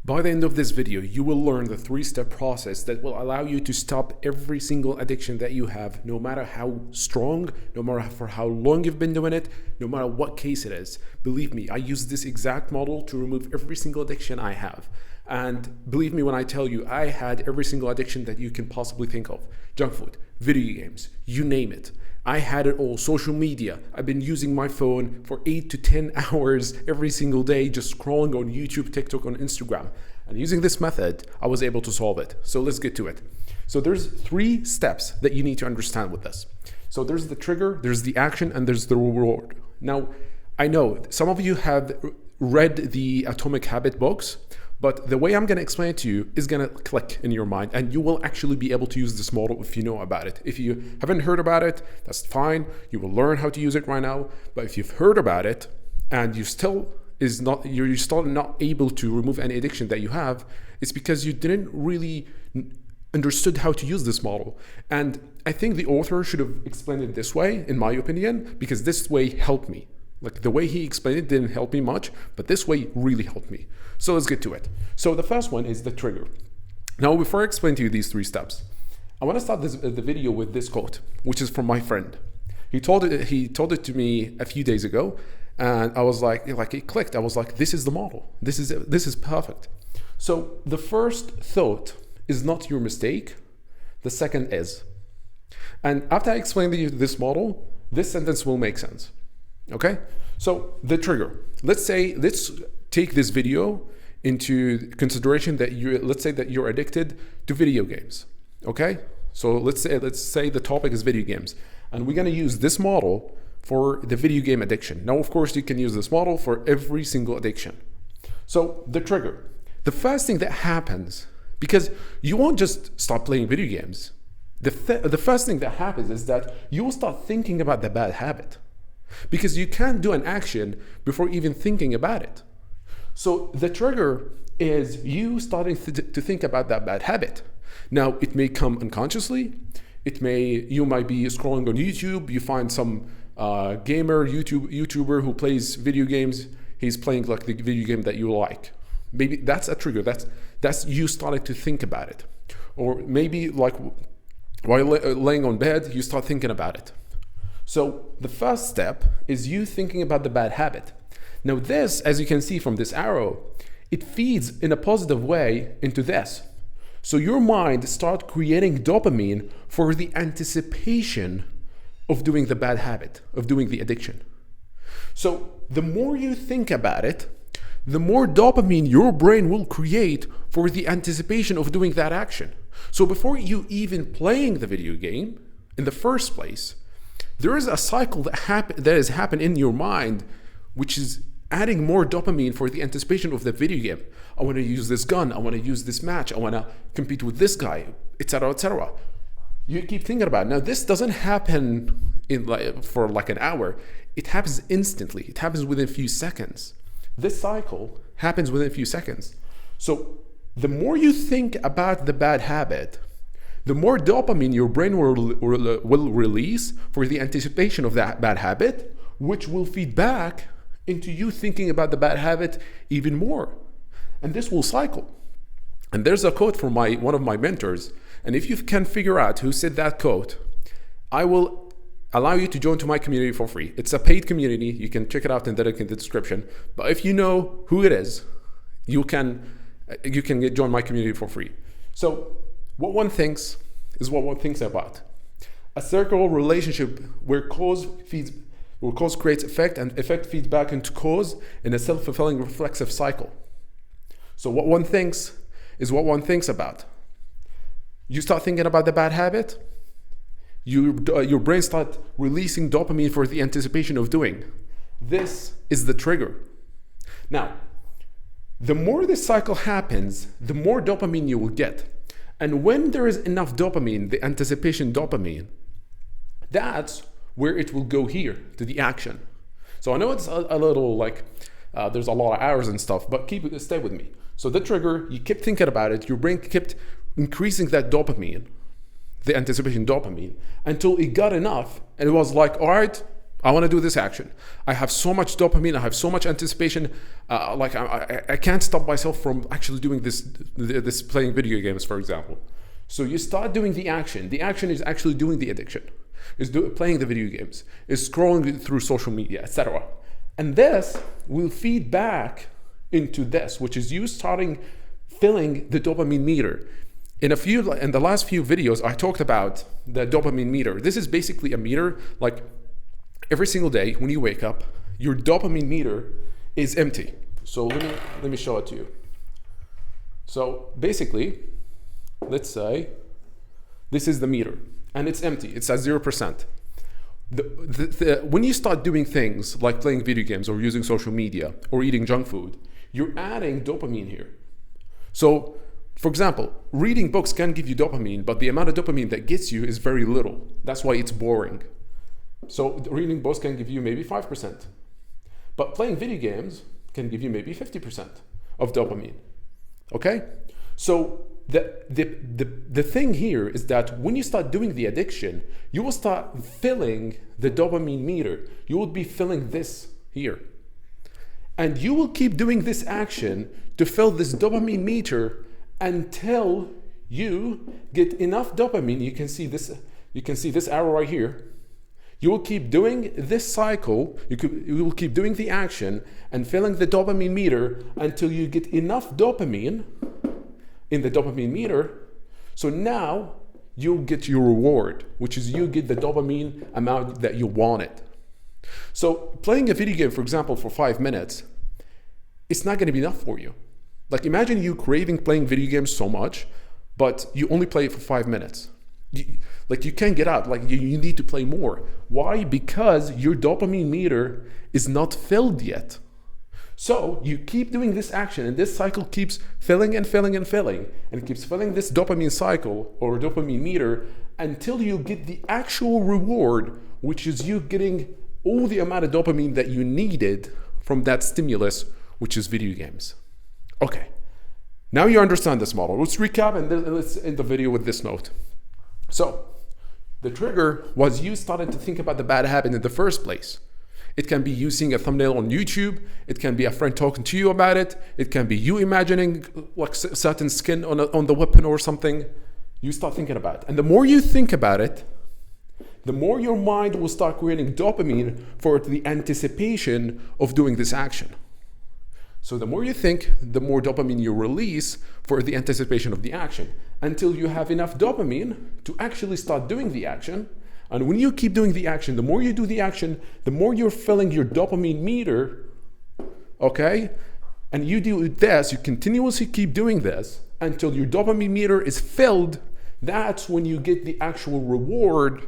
By the end of this video, you will learn the 3-step process that will allow you to stop every single addiction that you have, no matter how strong, no matter for how long you've been doing it, no matter what case it is. Believe me, I use this exact model to remove every single addiction I have. And believe me when I tell you, I had every single addiction that you can possibly think of. Junk food, video games, you name it. I had it all. Social media. I've been using my phone for 8 to 10 hours every single day, just scrolling on YouTube, TikTok, on Instagram. And using this method, I was able to solve it. So let's get to it. So there's 3 steps that you need to understand with this. So there's the trigger, there's the action, and there's the reward. Now, I know some of you have read the Atomic Habit books, but the way I'm going to explain it to you is going to click in your mind, and you will actually be able to use this model if you know about it. If you haven't heard about it, that's fine. You will learn how to use it right now. But if you've heard about it and you're still not able to remove any addiction that you have, it's because you didn't really understood how to use this model. And I think the author should have explained it this way, in my opinion, because this way helped me. Like the way he explained it didn't help me much, but this way really helped me. So let's get to it. So the first one is the trigger. Now, before I explain to you these 3 steps, I want to start the video with this quote, which is from my friend. He told it to me a few days ago, and I was like it clicked. I was like, this is the model. This is perfect. So the first thought is not your mistake. The second is. And after I explain to you this model, this sentence will make sense. Okay, so the trigger. Let's take this video into consideration that let's say that you're addicted to video games. Okay, so let's say the topic is video games, and we're gonna use this model for the video game addiction. Now, of course, you can use this model for every single addiction. So the trigger, the first thing that happens, because you won't just stop playing video games. The first thing that happens is that you will start thinking about the bad habit. Because you can't do an action before even thinking about it. So the trigger is you starting to think about that bad habit. Now, it may come unconsciously. You might be scrolling on YouTube. You find some YouTuber who plays video games. He's playing like the video game that you like. Maybe that's a trigger. That's you starting to think about it. Or maybe like while laying on bed, you start thinking about it. So the first step is you thinking about the bad habit. Now this, as you can see from this arrow, it feeds in a positive way into this. So your mind starts creating dopamine for the anticipation of doing the bad habit, of doing the addiction. So the more you think about it, the more dopamine your brain will create for the anticipation of doing that action. So before you even playing the video game in the first place, there is a cycle that has happened in your mind, which is adding more dopamine for the anticipation of the video game. I want to use this gun. I want to use this match. I want to compete with this guy, etc., etc. You keep thinking about it. Now, this doesn't happen for like an hour. It happens instantly. It happens within a few seconds. This cycle happens within a few seconds. So the more you think about the bad habit, the more dopamine your brain will release for the anticipation of that bad habit, which will feed back into you thinking about the bad habit even more. And this will cycle. And there's a quote from one of my mentors. And if you can figure out who said that quote, I will allow you to join to my community for free. It's a paid community. You can check it out in the description. But if you know who it is, you can join my community for free. So what one thinks is what one thinks about. A circular relationship where cause creates effect, and effect feeds back into cause in a self-fulfilling reflexive cycle. So what one thinks is what one thinks about. You start thinking about the bad habit, your brain starts releasing dopamine for the anticipation of doing. This is the trigger. Now, the more this cycle happens, the more dopamine you will get. And when there is enough dopamine, the anticipation dopamine, that's where it will go here to the action. So I know it's a little like, there's a lot of hours and stuff, but stay with me. So the trigger, you kept thinking about it, your brain kept increasing that dopamine, the anticipation dopamine, until it got enough. And it was like, all right, I want to do this action. I have so much dopamine. I have so much anticipation. I can't stop myself from actually doing this playing video games, for example. So you start doing the action. The action is actually doing the addiction. Is playing the video games. Is scrolling through social media, etc. And this will feed back into this, which is you starting filling the dopamine meter. In the last few videos, I talked about the dopamine meter. This is basically a meter, like every single day when you wake up, your dopamine meter is empty. So let me show it to you. So basically, let's say this is the meter and it's empty. It's at 0%. When you start doing things like playing video games or using social media or eating junk food, you're adding dopamine here. So, for example, reading books can give you dopamine, but the amount of dopamine that gets you is very little. That's why it's boring. So reading books can give you maybe 5%. But playing video games can give you maybe 50% of dopamine. Okay? So the thing here is that when you start doing the addiction, you will start filling the dopamine meter. You will be filling this here. And you will keep doing this action to fill this dopamine meter until you get enough dopamine. You can see this arrow right here. You will keep doing this cycle. You will keep doing the action and filling the dopamine meter until you get enough dopamine in the dopamine meter. So now you'll get your reward, which is you get the dopamine amount that you wanted. So playing a video game, for example, for 5 minutes, it's not going to be enough for you. Like imagine you craving playing video games so much, but you only play it for 5 minutes. You can't get out. You need to play more. Why? Because your dopamine meter is not filled yet. So you keep doing this action and this cycle keeps filling and filling and filling, and it keeps filling this dopamine cycle or dopamine meter until you get the actual reward, which is you getting all the amount of dopamine that you needed from that stimulus, which is video games. Okay, now you understand this model. Let's recap and then let's end the video with this note. So the trigger was you started to think about the bad habit in the first place. It can be you seeing a thumbnail on YouTube. It can be a friend talking to you about it. It can be you imagining like certain skin on the weapon or something. You start thinking about it. And the more you think about it, the more your mind will start creating dopamine for the anticipation of doing this action. So the more you think, the more dopamine you release for the anticipation of the action until you have enough dopamine to actually start doing the action. And when you keep doing the action, the more you do the action, the more you're filling your dopamine meter, okay? And you do this, you continuously keep doing this until your dopamine meter is filled. That's when you get the actual reward,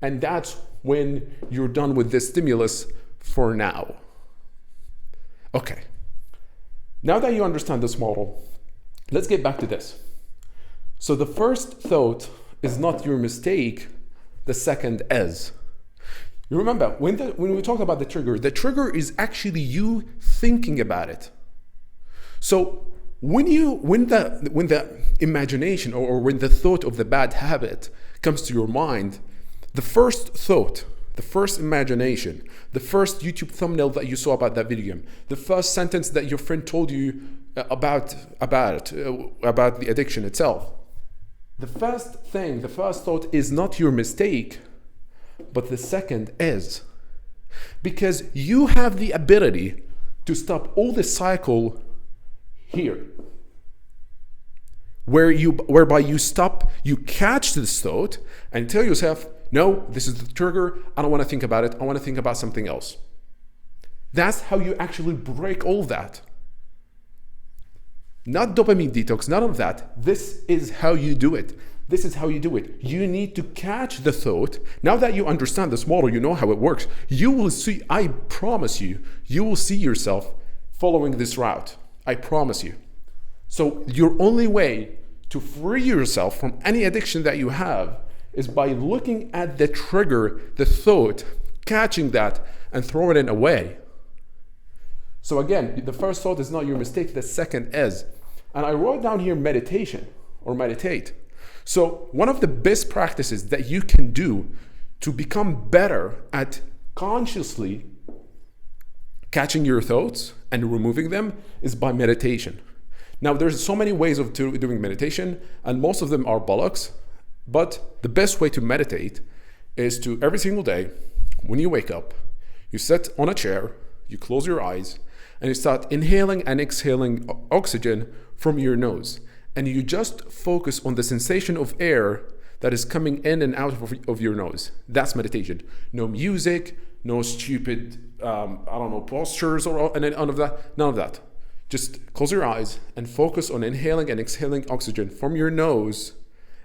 and that's when you're done with this stimulus for now. Okay. Now that you understand this model, let's get back to this. So the first thought is not your mistake, the second is. You remember, when we talk about the trigger is actually you thinking about it. So when the imagination or when the thought of the bad habit comes to your mind, the first thought, the first imagination, the first YouTube thumbnail that you saw about that video game, the first sentence that your friend told you about the addiction itself, the first thought is not your mistake, but the second is. Because you have the ability to stop all the cycle here. Whereby you catch this thought and tell yourself, no, this is the trigger, I don't want to think about it, I want to think about something else. That's how you actually break all that. Not dopamine detox, none of that. This is how you do it. This is how you do it. You need to catch the thought. Now that you understand this model, you know how it works. You will see, I promise you, you will see yourself following this route. I promise you. So your only way to free yourself from any addiction that you have is by looking at the trigger, the thought, catching that and throwing it away. So again, the first thought is not your mistake, the second is. And I wrote down here meditation or meditate. So one of the best practices that you can do to become better at consciously catching your thoughts and removing them is by meditation. Now, there's so many ways of doing meditation, and most of them are bollocks, but the best way to meditate is to, every single day, when you wake up, you sit on a chair, you close your eyes, and you start inhaling and exhaling oxygen from your nose. And you just focus on the sensation of air that is coming in and out of your nose. That's meditation. No music, no stupid, postures or none of that. None of that. Just close your eyes and focus on inhaling and exhaling oxygen from your nose,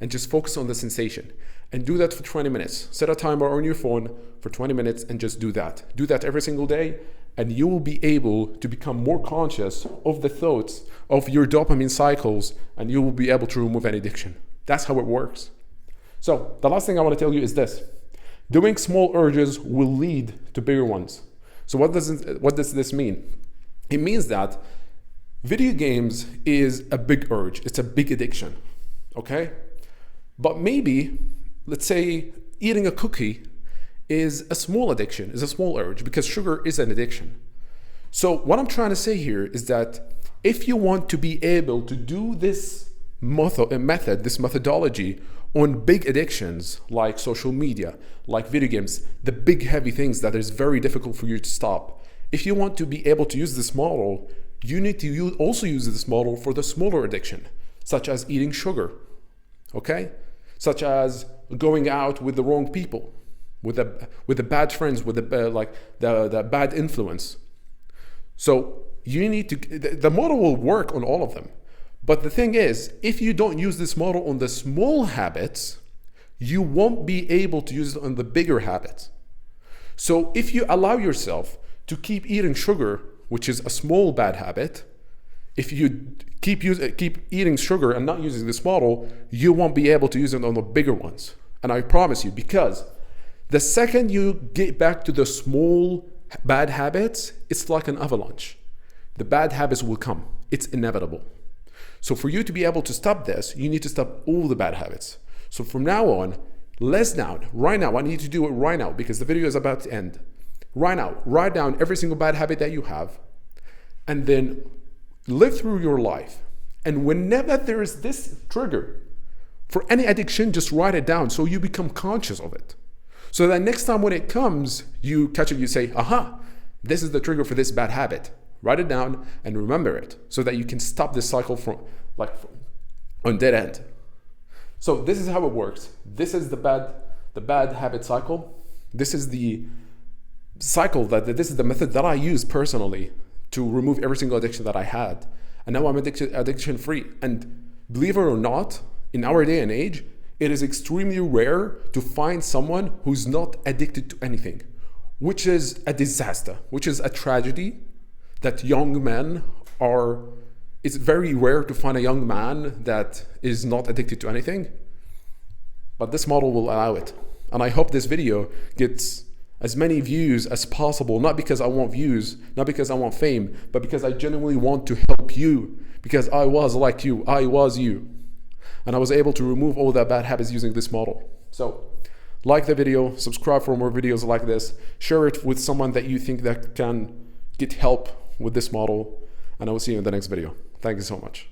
and just focus on the sensation. And do that for 20 minutes. Set a timer on your phone for 20 minutes and just do that. Do that every single day, and you will be able to become more conscious of the thoughts of your dopamine cycles, and you will be able to remove any addiction. That's how it works. So the last thing I want to tell you is this. Doing small urges will lead to bigger ones. So what does this mean? It means that video games is a big urge. It's a big addiction, okay? But maybe, let's say, eating a cookie is a small addiction, is a small urge, because sugar is an addiction. So what I'm trying to say here is that if you want to be able to do this this methodology on big addictions like social media, like video games, the big heavy things that is very difficult for you to stop, if you want to be able to use this model, you need to also use this model for the smaller addiction, such as eating sugar, okay? Such as going out with the wrong people, with the bad friends, with the bad influence. So you need to, the model will work on all of them. But the thing is, if you don't use this model on the small habits, you won't be able to use it on the bigger habits. So if you allow yourself to keep eating sugar, which is a small bad habit, if you keep eating sugar and not using this model, you won't be able to use it on the bigger ones. And I promise you, because the second you get back to the small bad habits, it's like an avalanche. The bad habits will come. It's inevitable. So for you to be able to stop this, you need to stop all the bad habits. So from now on, right now, I need to do it right now because the video is about to end. Right now, write down every single bad habit that you have, and then live through your life. And whenever there is this trigger for any addiction, just write it down so you become conscious of it. So that next time when it comes, you catch it, you say, aha, this is the trigger for this bad habit. Write it down and remember it so that you can stop this cycle on dead end. So this is how it works. This is the bad habit cycle. This is the cycle this is the method that I use personally to remove every single addiction that I had. And now I'm addiction free. And believe it or not, in our day and age, it is extremely rare to find someone who's not addicted to anything, which is a disaster, which is a tragedy that young men are. It's very rare to find a young man that is not addicted to anything, but this model will allow it. And I hope this video gets as many views as possible, not because I want views, not because I want fame, but because I genuinely want to help you, because I was like you, I was you. And I was able to remove all that bad habits using this model. So like the video, subscribe for more videos like this, share it with someone that you think that can get help with this model, and I will see you in the next video. Thank you so much.